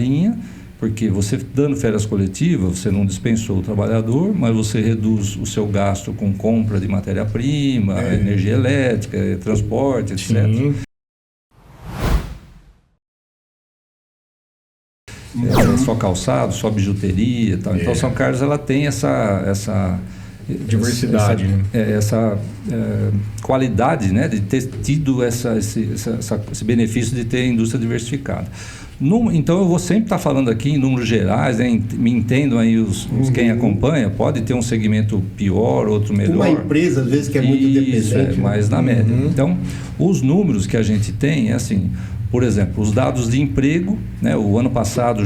linha, porque você dando férias coletivas, você não dispensou o trabalhador, mas você reduz o seu gasto com compra de matéria-prima, energia elétrica, transporte, etc. Sim. Só calçado, só bijuteria e tal. Então, São Carlos ela tem essa diversidade, essa qualidade, né, de ter tido esse benefício de ter indústria diversificada. Então eu vou sempre estar falando aqui em números gerais, né, me entendam aí quem acompanha, pode ter um segmento pior, outro melhor. Uma empresa às vezes que é muito dependente. Mas na média. Então, os números que a gente tem é assim. Por exemplo, os dados de emprego, né, o ano passado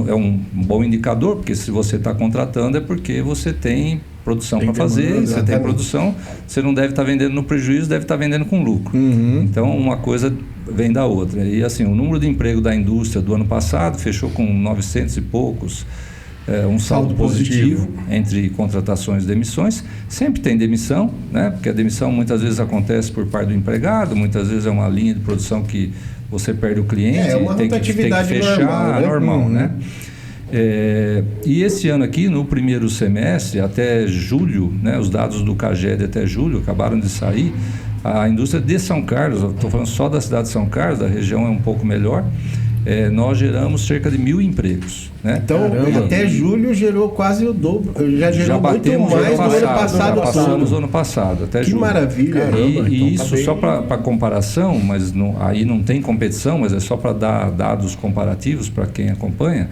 é um bom indicador, porque se você está contratando é porque você tem produção para fazer, você tem produção, você não deve estar vendendo no prejuízo, deve estar vendendo com lucro. Então, uma coisa vem da outra. E assim, o número de emprego da indústria do ano passado fechou com 900 e poucos, um saldo positivo entre contratações e demissões. Sempre tem demissão, né, porque a demissão muitas vezes acontece por parte do empregado, muitas vezes é uma linha de produção que você perde o cliente, tem que fechar, normal, né? E esse ano aqui, no primeiro semestre, até julho, né, os dados do CAGED até julho acabaram de sair, a indústria de São Carlos, estou falando só da cidade de São Carlos, da região é um pouco melhor, nós geramos cerca de 1.000 empregos. Né? Então, até julho gerou quase o dobro, já gerou muito mais do ano passado. Já passamos o ano passado, até julho. Que maravilha. E isso só para comparação, mas aí não tem competição, mas é só para dar dados comparativos para quem acompanha.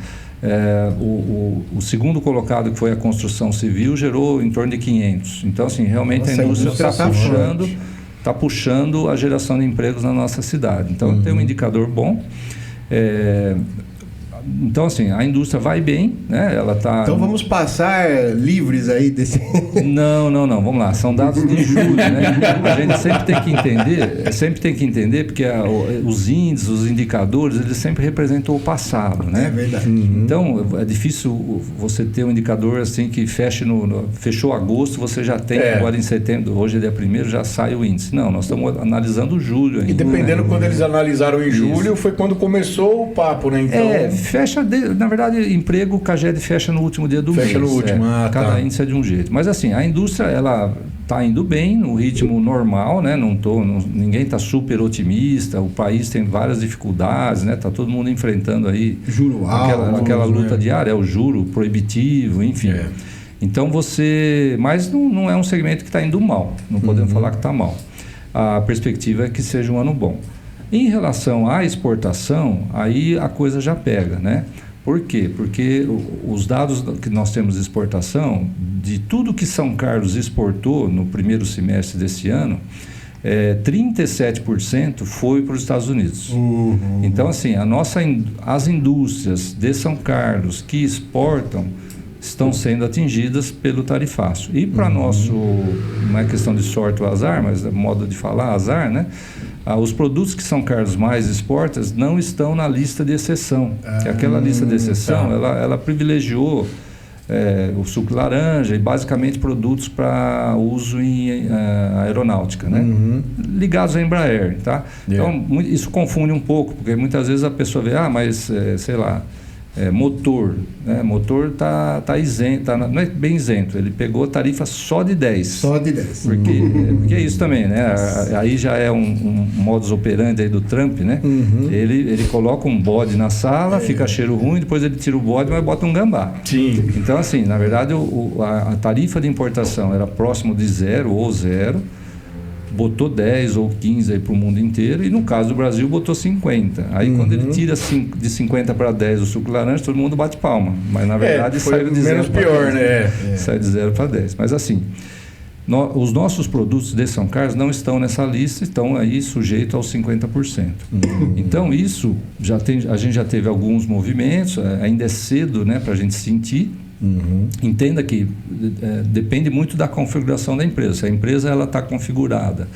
O segundo colocado, que foi a construção civil, gerou em torno de 500. Então, assim, realmente a indústria está puxando a geração de empregos na nossa cidade. Então, tem um indicador bom. Então, assim, a indústria vai bem, né? Ela tá... Então, vamos passar livres aí desse... Não, vamos lá, são dados de julho, né? A gente sempre tem que entender, porque os índices, os indicadores, eles sempre representam o passado, né? É verdade. Então, é difícil você ter um indicador assim que fechou agosto, você já tem, agora em setembro, hoje é dia 1º, já sai o índice. Não, nós estamos analisando julho ainda. E dependendo quando eles analisaram em julho, foi quando começou o papo, né? Então... na verdade, emprego, o CAGED fecha no último dia do mês. Fecha no último, cada índice é de um jeito. Mas assim, a indústria, ela está indo bem, no ritmo normal, né? Ninguém está super otimista, o país tem várias dificuldades, né? Está todo mundo enfrentando aí juro alto, aquela luta diária, o juro proibitivo, enfim. Então mas não é um segmento que está indo mal, não podemos falar que está mal. A perspectiva é que seja um ano bom. Em relação à exportação, aí a coisa já pega, né? Por quê? Porque os dados que nós temos de exportação, de tudo que São Carlos exportou no primeiro semestre desse ano, 37% foi para os Estados Unidos. Então, assim, as indústrias de São Carlos que exportam estão sendo atingidas pelo tarifaço. E para nosso, não é questão de sorte ou azar, mas é modo de falar, azar, né? Os produtos que São Carlos mais exporta não estão na lista de exceção. Que aquela lista de exceção, ela privilegiou o suco de laranja e basicamente produtos para uso em aeronáutica, né? Ligados à Embraer, tá? Então, isso confunde um pouco, porque muitas vezes a pessoa vê, mas, sei lá, motor, né? Motor tá isento, não é bem isento, ele pegou tarifa só de 10. Só de 10. Porque é isso também, né? Aí já é um modus operandi aí do Trump, né? Ele coloca um bode na sala, fica cheiro ruim, depois ele tira o bode, mas bota um gambá. Sim. Então, assim, na verdade, a tarifa de importação era próximo de 0 ou 0, botou 10 ou 15 aí para o mundo inteiro, e no caso do Brasil botou 50. Aí quando ele tira de 50 para 10 o suco de laranja, todo mundo bate palma. Mas na verdade saiu de 0 para 10. Menos pior, né? Saiu de 0 para 10. Mas assim, os nossos produtos de São Carlos não estão nessa lista, estão aí sujeitos aos 50%. Então isso, a gente já teve alguns movimentos, ainda é cedo, né, para a gente sentir. Entenda que depende muito da configuração da empresa. Se a empresa está configurada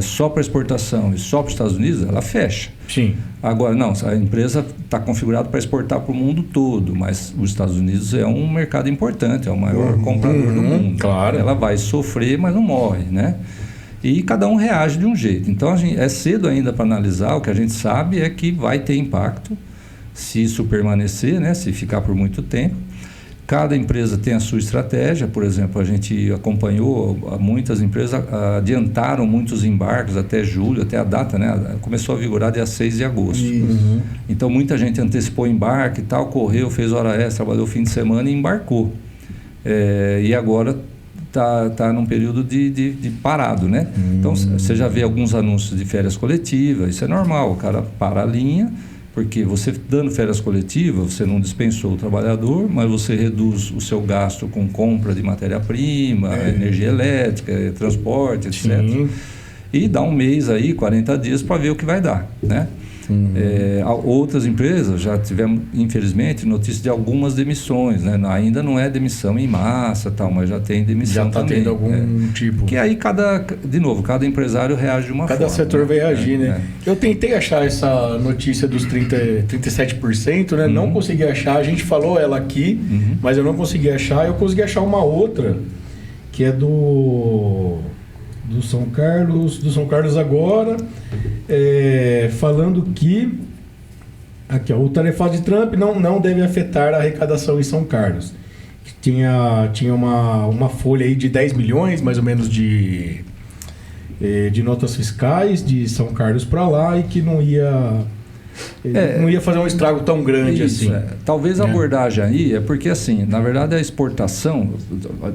só para exportação e só para os Estados Unidos, ela fecha. Sim. Agora, não, a empresa está configurada para exportar para o mundo todo, mas os Estados Unidos é um mercado importante, é o maior comprador do mundo. Claro. Ela vai sofrer, mas não morre, né? E cada um reage de um jeito. Então, é cedo ainda para analisar. O que a gente sabe é que vai ter impacto. se isso permanecer, né, se ficar por muito tempo. Cada empresa tem a sua estratégia. Por exemplo, a gente acompanhou, muitas empresas adiantaram muitos embarques até julho, até a data, né? Começou a vigorar dia 6 de agosto. Uhum. Então, muita gente antecipou o embarque e tal, correu, fez hora extra, trabalhou fim de semana e embarcou. E agora está num período de parado, né? Então, você já vê alguns anúncios de férias coletivas, isso é normal, o cara para a linha, porque você dando férias coletivas, você não dispensou o trabalhador, mas você reduz o seu gasto com compra de matéria-prima, energia elétrica, transporte, etc. Sim. E dá um mês aí, 40 dias, para ver o que vai dar, né? Outras empresas já tivemos, infelizmente, notícia de algumas demissões, né? Ainda não é demissão em massa, tal, mas já tem demissão Já está também. tendo algum tipo. Que aí cada empresário reage de uma forma. Cada setor vai reagir, né? É. Eu tentei achar essa notícia dos 37%, né? Não consegui achar. A gente falou ela aqui, mas eu não consegui achar. Eu consegui achar uma outra, que é do São Carlos agora, falando que aqui, ó, o tarefário de Trump não deve afetar a arrecadação em São Carlos. Tinha uma folha aí de 10 milhões, mais ou menos, de notas fiscais de São Carlos para lá, e que não ia fazer um estrago tão grande isso, assim. Talvez a abordagem aí é porque, assim, na verdade a exportação,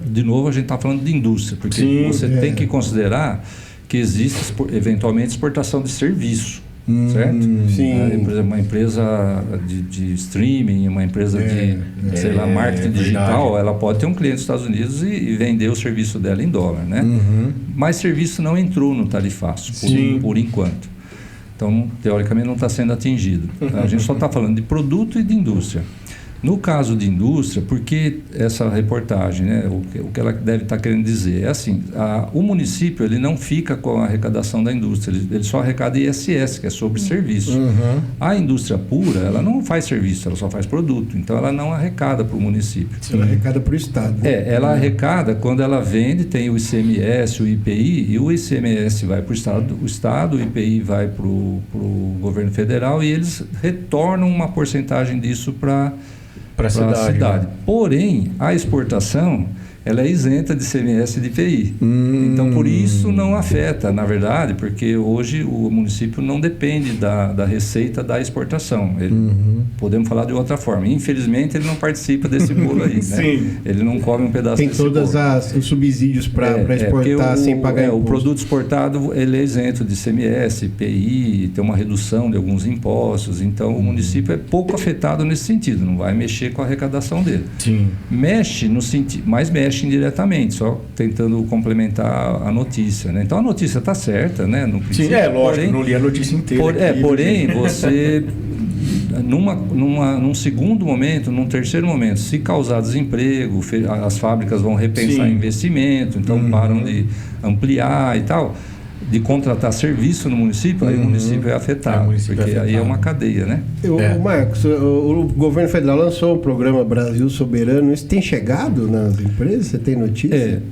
de novo a gente está falando de indústria, porque Sim, você tem que considerar que existe eventualmente exportação de serviço, certo? Sim. Por exemplo, uma empresa de streaming, uma empresa de, sei lá, marketing digital, verdade. ela pode ter um cliente nos Estados Unidos e vender o serviço dela em dólar, né? Mas serviço não entrou no tarifaço, por enquanto. Então, teoricamente, não está sendo atingido. A gente só está falando de produto e de indústria. No caso de indústria, porque essa reportagem, né, o que ela deve estar querendo dizer é assim, o município ele não fica com a arrecadação da indústria, ele só arrecada ISS, que é sobre serviço. A indústria pura, ela não faz serviço, ela só faz produto, então ela não arrecada para o município. Ela arrecada para o Estado. Ela arrecada quando ela vende, tem o ICMS, o IPI, e o ICMS vai para o Estado, o IPI vai para o governo federal, e eles retornam uma porcentagem disso para a cidade. Né? Porém, a exportação ela é isenta de ICMS e de IPI. Então, por isso não afeta, na verdade, porque hoje o município não depende da receita da exportação. Podemos falar de outra forma. Infelizmente, ele não participa desse bolo aí. Né? Sim. Ele não come um pedaço Tem desse todos bolo. os subsídios para exportar sem pagar imposto. O produto exportado ele é isento de ICMS, IPI, tem uma redução de alguns impostos. Então, o município é pouco afetado nesse sentido. Não vai mexer com a arrecadação dele. Sim. Mexe no sentido, mas mexe indiretamente, só tentando complementar a notícia, né? Então a notícia está certa, né? No princípio, Sim, lógico, porém, não li a notícia inteira. Porém, você num segundo momento, num terceiro momento, se causar desemprego, as fábricas vão repensar investimento, então param de ampliar e tal, de contratar serviço no município, aí o município é afetado, porque aí é uma cadeia, né? Marcos, o governo federal lançou o programa Brasil Soberano. Isso tem chegado nas empresas? Você tem notícia?